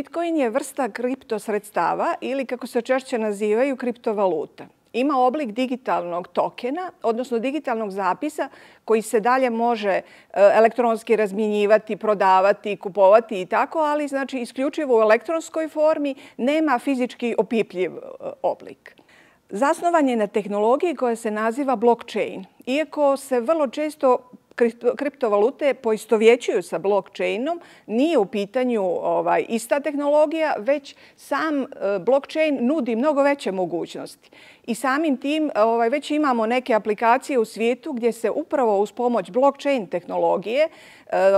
Bitcoin je vrsta kriptosredstava ili, kako se češće nazivaju, kriptovaluta. Ima oblik digitalnog tokena, odnosno digitalnog zapisa koji se dalje može elektronski razmjenjivati, prodavati, kupovati i tako, ali znači isključivo u elektronskoj formi, nema fizički opipljiv oblik. Zasnovan je na tehnologiji koja se naziva blockchain. Iako se vrlo često kriptovalute poistovjećuju sa blockchainom, nije u pitanju ista tehnologija, već sam blockchain nudi mnogo veće mogućnosti. I samim tim već imamo neke aplikacije u svijetu gdje se upravo uz pomoć blockchain tehnologije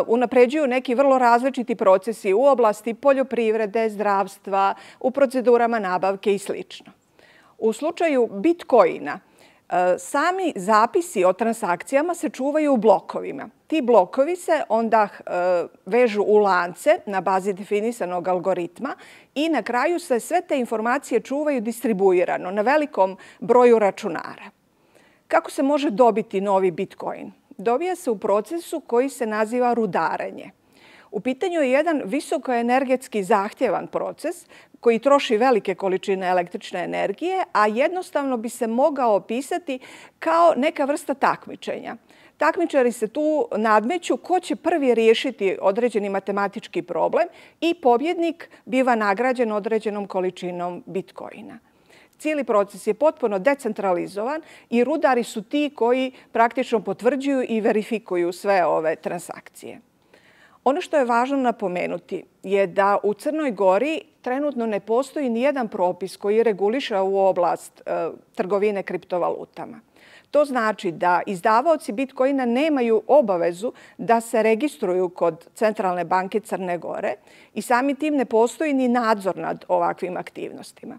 unapređuju neki vrlo različiti procesi u oblasti poljoprivrede, zdravstva, u procedurama nabavke i sl. U slučaju Bitcoina, sami zapisi o transakcijama se čuvaju u blokovima. Ti blokovi se onda vežu u lance na bazi definisanog algoritma i na kraju se sve te informacije čuvaju distribuirano na velikom broju računara. Kako se može dobiti novi Bitcoin? Dobija se u procesu koji se naziva rudarenje. U pitanju je jedan visokoenergetski zahtjevan proces koji troši velike količine električne energije, a jednostavno bi se mogao opisati kao neka vrsta takmičenja. Takmičari se tu nadmeću ko će prvi riješiti određeni matematički problem i pobjednik biva nagrađen određenom količinom bitcoina. Cijeli proces je potpuno decentralizovan i rudari su ti koji praktično potvrđuju i verifikuju sve ove transakcije. Ono što je važno napomenuti je da u Crnoj Gori trenutno ne postoji nijedan propis koji reguliše ovu oblast trgovine kriptovalutama. To znači da izdavaoci Bitcoina nemaju obavezu da se registruju kod Centralne banke Crne Gore i samim tim ne postoji ni nadzor nad ovakvim aktivnostima.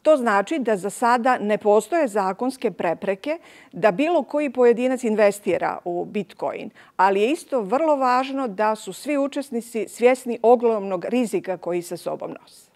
To znači da za sada ne postoje zakonske prepreke da bilo koji pojedinac investira u Bitcoin, ali je isto vrlo važno da su svi učesnici svjesni ogromnog rizika koji sa sobom nosi.